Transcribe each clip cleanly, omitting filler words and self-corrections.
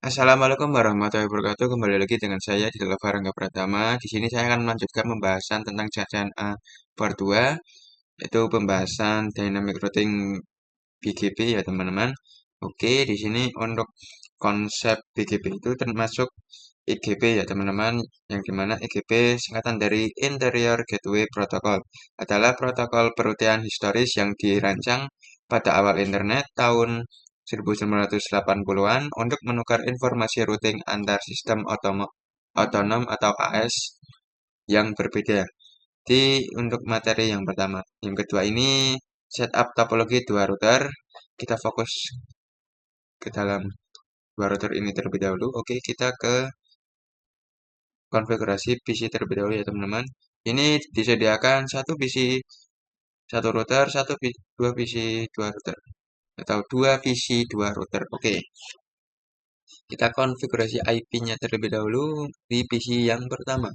Assalamualaikum warahmatullahi wabarakatuh. Kembali lagi dengan saya di Rangga Pratama. Di sini saya akan melanjutkan pembahasan tentang cacahan A part 2, yaitu pembahasan dynamic routing BGP ya teman-teman. Oke, di sini untuk konsep BGP itu termasuk IGP ya teman-teman, yang dimana IGP singkatan dari Interior Gateway Protocol, adalah protokol perutian historis yang dirancang pada awal internet tahun 1980-an untuk menukar informasi routing antar sistem otonom atau AS yang berbeda. Di untuk materi yang pertama, yang kedua ini setup topologi dua router. Kita fokus ke dalam dua router ini terlebih dahulu. Oke, kita ke konfigurasi PC terlebih dahulu ya teman-teman. Ini disediakan satu PC satu router, dua PC dua router, atau dua PC dua router. Oke, kita konfigurasi IP-nya terlebih dahulu di PC yang pertama.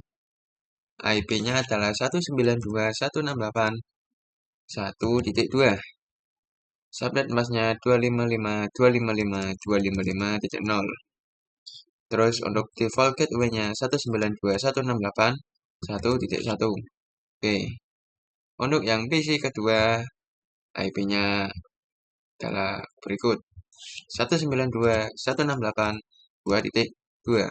IP-nya adalah 192.168.1.2. Subnet masnya 255.255.255.0. Terus untuk default gateway-nya 192.168.1.1. Oke. Untuk yang PC kedua, IP-nya adalah berikut. 192.168.2.2.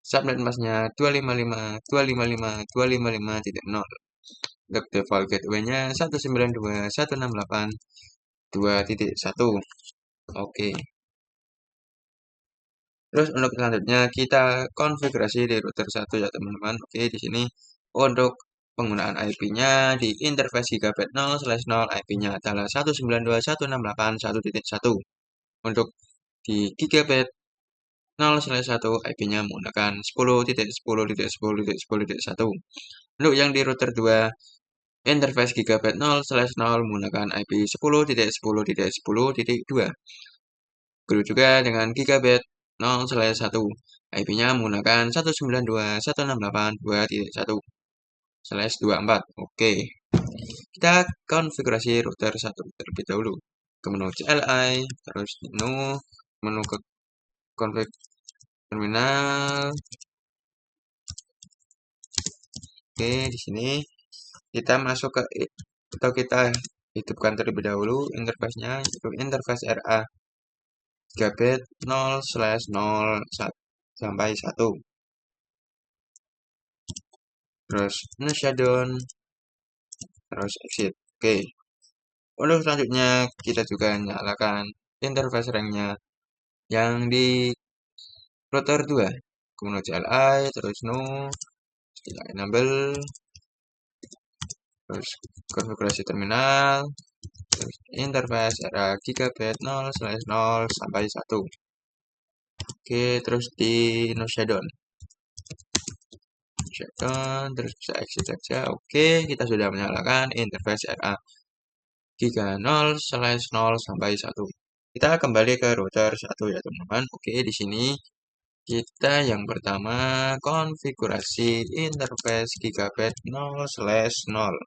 Subnet masnya 255.255.255.0. Untuk default gateway-nya 192.168.2.1. Oke. Terus untuk selanjutnya kita konfigurasi di router 1 ya teman-teman. Oke, di sini untuk penggunaan IP-nya di interface gigabit 0/0 IP-nya adalah 192.168.1.1. Untuk di gigabit 0/1 IP-nya menggunakan 10.10.10.10.1. Untuk yang di router 2 interface gigabit 0/0 menggunakan IP 10.10.10.2. Begitu juga dengan gigabit 0/1 IP-nya menggunakan 192.168.2.1/24. Oke. Kita konfigurasi router 1 terlebih dahulu. Ke menu CLI, terus menu ke config terminal. Oke, di sini kita masuk ke atau kita hidupkan terlebih dahulu interface-nya, yaitu interface RA gigabit 0/0 sampai 1. Terus shutdown, terus exit. Oke. Untuk selanjutnya kita juga nyalakan interface ring-nya yang di router 2. Kemudian CLI, terus kita enable, terus konfigurasi terminal, terus interface era gigabit 0/0 sampai 1. Oke, terus di shutdown. Terus bisa exit saja. Oke, kita sudah menyalakan interface RA giga 0/0 sampai 1. Kita kembali ke router 1 ya teman-teman. Oke, di sini kita yang pertama konfigurasi interface gigabit 0/0.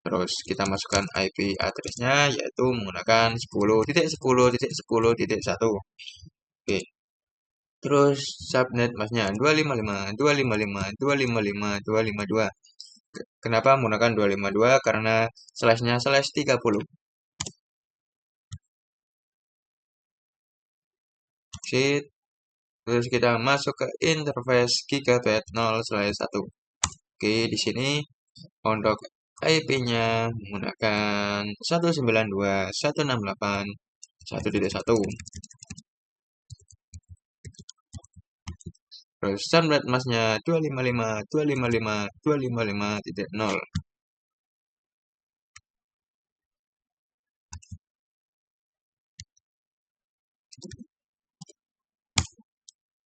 Terus kita masukkan IP address-nya, yaitu menggunakan 10.10.10.1. Oke. Terus subnet masnya 255.255.255.252. Kenapa menggunakan 252? Karena slash-nya /30. Exit. Terus kita masuk ke interface gigabit 0/1. Oke, di sini untuk IP-nya menggunakan 192.168.1.1. Terus subnet masnya 255.255.255.0.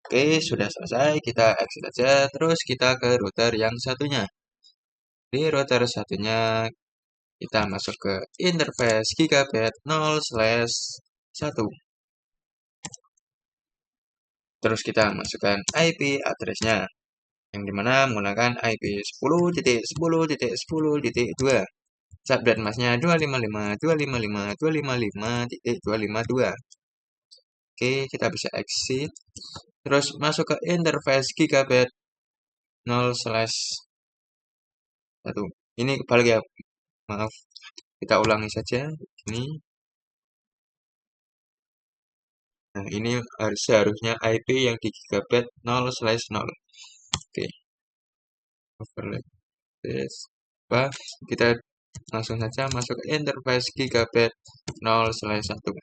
Oke, sudah selesai. Kita exit aja. Terus kita ke router yang satunya. Di router satunya kita masuk ke interface gigabit 0/1. Terus kita masukkan IP address-nya, yang dimana menggunakan IP 10.10.10.2. Subnet masnya 255.255.255.252. Oke, kita bisa exit. Terus masuk ke interface Gigabit 0/1. Ini kebalik ya, maaf. Kita ulangi saja. Ini. Nah, ini seharusnya IP yang di Gigabit 0/0. Oke, overlay this. Apa? Kita langsung saja masuk ke interface Gigabit 0/1.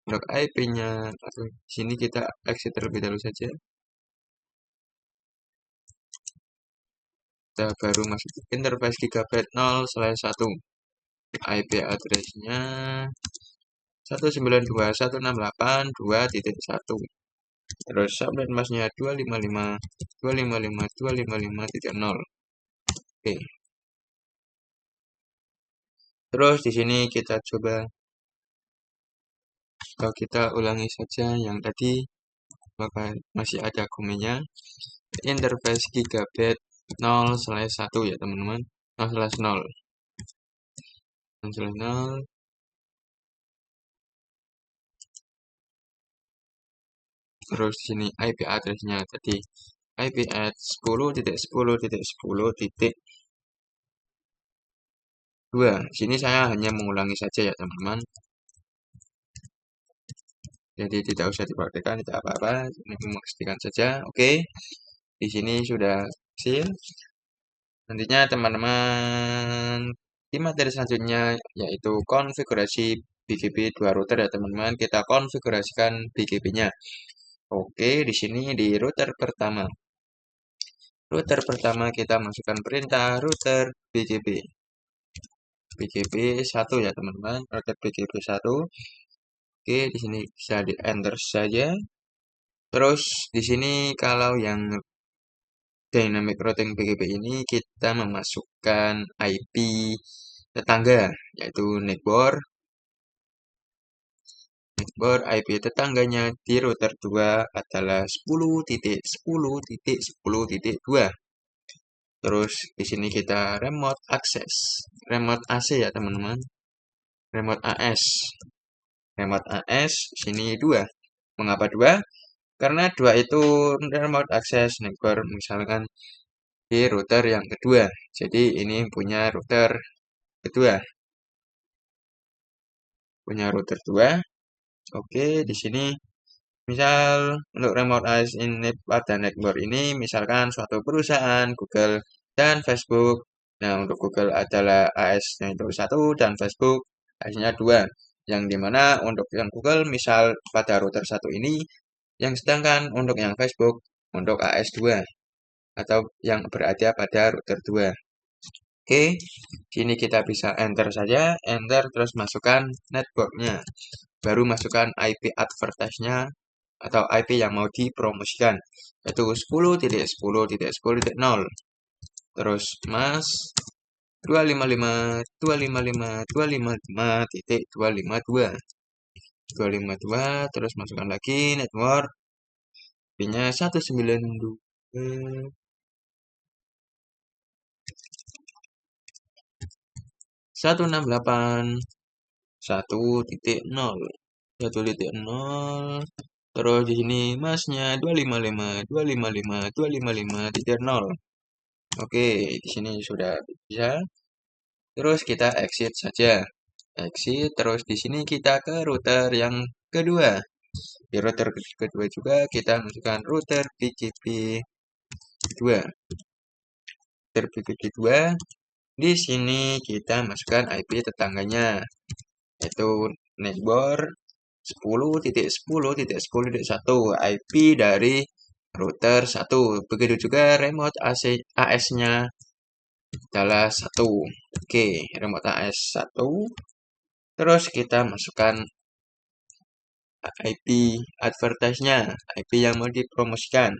Untuk IP-nya, atau di sini kita exit terlebih dahulu saja. Kita baru masuk ke interface Gigabit 0/1. IP address-nya 192.168.2.1. Terus subnet masnya 255.255.255.0. Oke. Terus di sini kita coba, kalau kita ulangi saja yang tadi, maka masih ada komennya. Interface Gigabit 0/1 ya teman-teman. 0/0. 0/0. Terus di sini IP address-nya tadi IP at 10.10.10.2. Sini saya hanya mengulangi saja ya teman-teman. Jadi tidak usah dipraktikkan, tidak apa-apa. Ini memastikan saja. Oke. Di sini sudah hasil. Nantinya teman-teman di materi selanjutnya yaitu konfigurasi BGP 2 router ya teman-teman. Kita konfigurasikan BGP-nya. Oke, di sini di router pertama. Router pertama kita masukkan perintah router BGP. BGP 1 ya teman-teman. Router BGP 1. Oke, di sini bisa di enter saja. Terus di sini kalau yang Dynamic Routing BGP ini kita memasukkan IP tetangga yaitu netbor IP tetangganya di router 2 adalah 10.10.10.2. Terus di sini kita remote access, remote AC ya teman-teman, remote AS. Remote AS sini 2. Mengapa 2? Karena 2 itu remote access network misalkan di router yang kedua. Jadi ini punya router kedua. Punya router 2. Oke, di sini misal untuk remote AS ini pada network ini misalkan suatu perusahaan Google dan Facebook. Nah, untuk Google adalah AS-nya itu 1 dan Facebook AS-nya 2. Yang dimana untuk yang Google misal pada router 1 ini, yang sedangkan untuk yang Facebook untuk AS 2 atau yang berada pada router 2. Oke, sini kita bisa enter saja, enter terus masukkan networknya. Baru masukkan IP advertise-nya atau IP yang mau dipromosikan, yaitu 10.10.10.0. Terus mas 255.255.255.252. Terus masukkan lagi network IP-nya 192. 168.1.0. 1.0. Terus di sini masnya 255.255.255.0. Oke, di sini sudah bisa. Terus kita exit saja. Exit, terus di sini kita ke router yang kedua. Di router kedua juga kita masukkan router BGP 2. Router BGP 2. Di sini kita masukkan IP tetangganya, yaitu netbor 10.10.10.1 IP dari router 1. Begitu juga remote AS-nya adalah 1. Oke, remote AS 1. Terus kita masukkan IP advertise-nya, IP yang mau dipromosikan.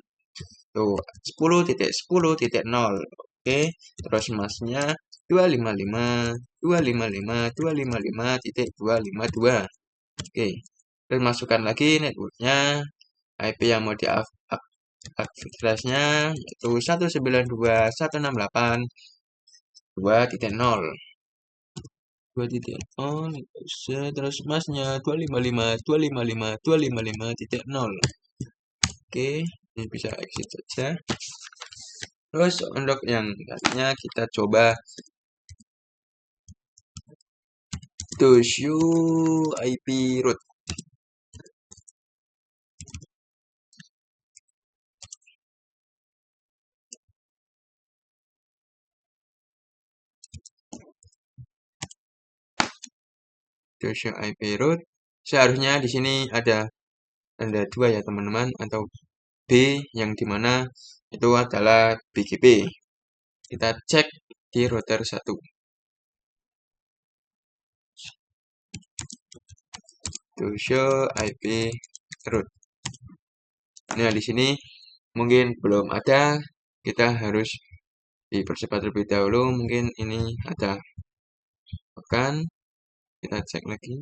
Tuh, 10.10.0. Oke, terus masnya 255.255.255.252. Oke, terus masukkan lagi networknya, IP yang mau diadvertise-nya yaitu 192.168.2.0. 2.0 terus masnya 255 Oke, ini bisa exit saja. Terus untuk yang tadinya kita coba to show IP root. To show IP root. Seharusnya di sini ada dua ya teman-teman, atau B yang dimana itu adalah BGP. Kita cek di router 1. To show IP root. Nah, di sini mungkin belum ada, kita harus dipercepat terlebih dahulu. Mungkin ini ada, bahkan kita cek lagi.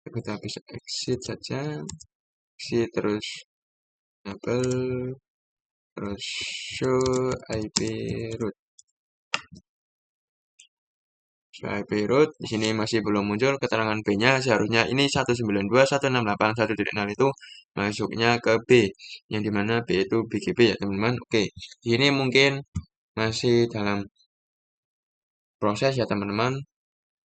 Kita bisa exit saja, exit terus enable, terus show IP root. Show IP root di sini masih belum muncul keterangan B-nya. Seharusnya ini 192.168.1.0 itu masuknya ke B, yang dimana B itu BGP ya teman-teman. Oke, ini mungkin masih dalam proses ya teman-teman.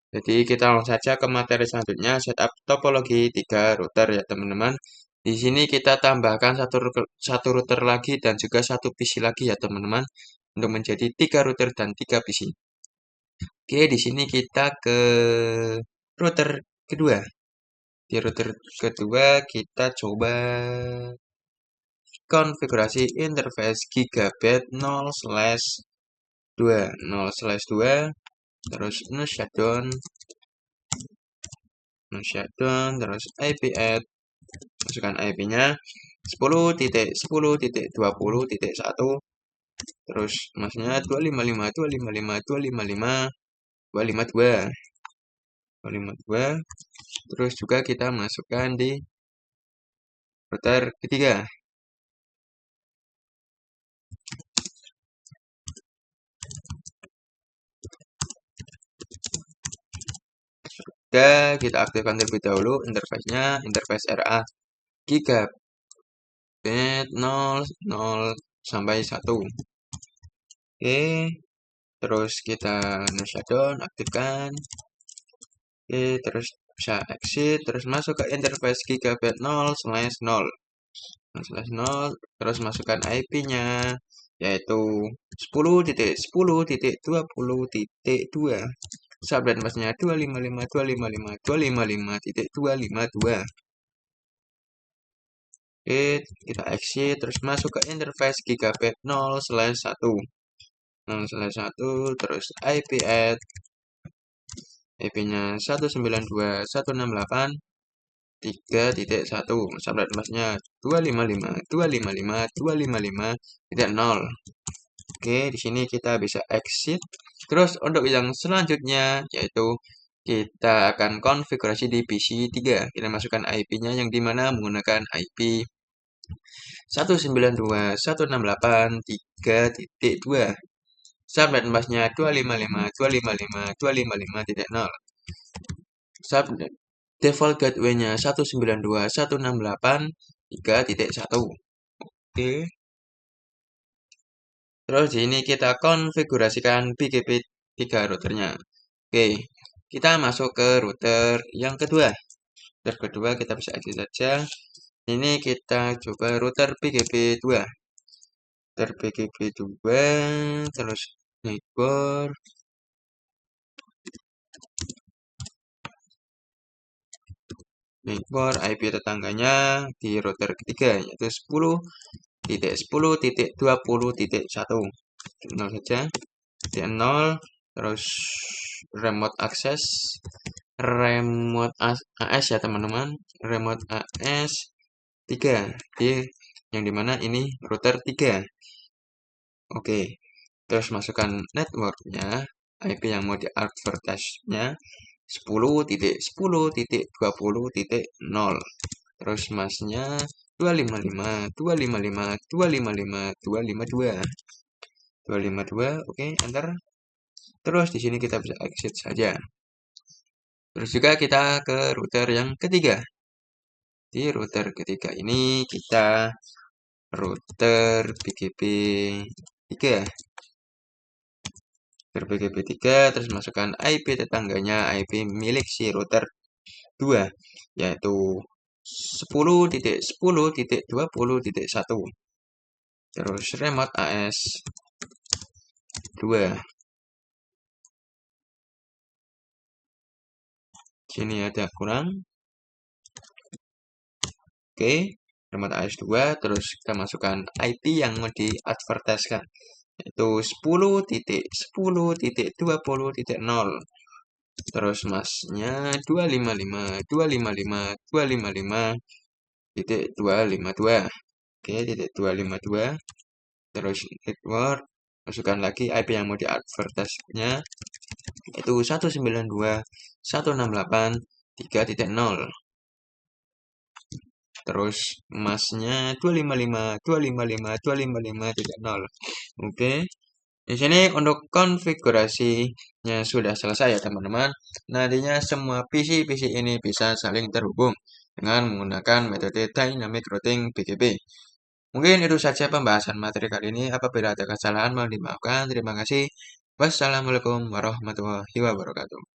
Jadi kita langsung saja ke materi selanjutnya, setup topologi 3 router ya teman-teman. Di sini kita tambahkan satu router lagi dan juga satu PC lagi ya teman-teman, untuk menjadi 3 router dan 3 PC. Oke, di sini kita ke router kedua. Di router kedua kita coba konfigurasi interface gigabit 0/2, terus no shutdown, terus IP add, masukkan IP-nya 10.10.20.1, terus masnya 255, terus juga kita masukkan di router ketiga. Kita aktifkan terlebih dahulu interface-nya, interface RA gigabit 0/1. Oke, terus kita shutdown, aktifkan. Oke, terus bisa exit, terus masuk ke interface gigabit 0/0, terus masukkan IP-nya, yaitu 10.10.20.2, subnet masnya 255.255.255.252. Oke, kita exit, terus masuk ke interface gigabit 0/1, terus IP add, IP-nya 192.168.3.1, subnet masnya 255.255.255.0. Oke, di sini kita bisa exit. Terus untuk yang selanjutnya yaitu kita akan konfigurasi di PC 3. Kita masukkan IP-nya yang dimana menggunakan IP 192.168.3.2. Subnet masnya 255.255.255.0. Subnet default gateway-nya 192.168.3.1. Oke. Terus di sini kita konfigurasikan BGP 3 routernya. Oke, kita masuk ke router yang kedua. Router kedua kita bisa exit saja. Ini kita coba router BGP 2. Router BGP 2, terus neighbor. Neighbor IP tetangganya di router ketiga, yaitu 10.10.20.1. 0 saja. Di 0, terus remote access, remote AS ya teman-teman, remote AS 3, yang dimana ini router 3. Oke, terus masukkan networknya, IP yang mau di advertise-nya 10.10.20.0, terus masnya 255, 255, 255, 252. 252, oke, enter. Terus di sini kita bisa exit saja. Terus juga kita ke router yang ketiga. Di router ketiga ini kita router BGP 3. Router BGP 3, terus masukkan IP tetangganya, IP milik si router 2, yaitu 10.10.20.1. Terus remote AS 2. Sini ada kurang. Oke, remote AS2, terus kita masukkan IP yang mau di-advertise-kan, yaitu 10.10.20.0. Terus masnya 255, 255, 255.252. Oke, titik 252. Terus network, masukkan lagi IP yang mau di-advertise-nya, itu 192.168.3.0. Terus masnya 255, 255, 255.0. Oke. Di sini untuk konfigurasinya sudah selesai ya teman-teman. Nantinya semua PC-PC ini bisa saling terhubung dengan menggunakan metode Dynamic Routing BGP. Mungkin itu saja pembahasan materi kali ini. Apabila ada kesalahan mohon dimaafkan. Terima kasih. Wassalamualaikum warahmatullahi wabarakatuh.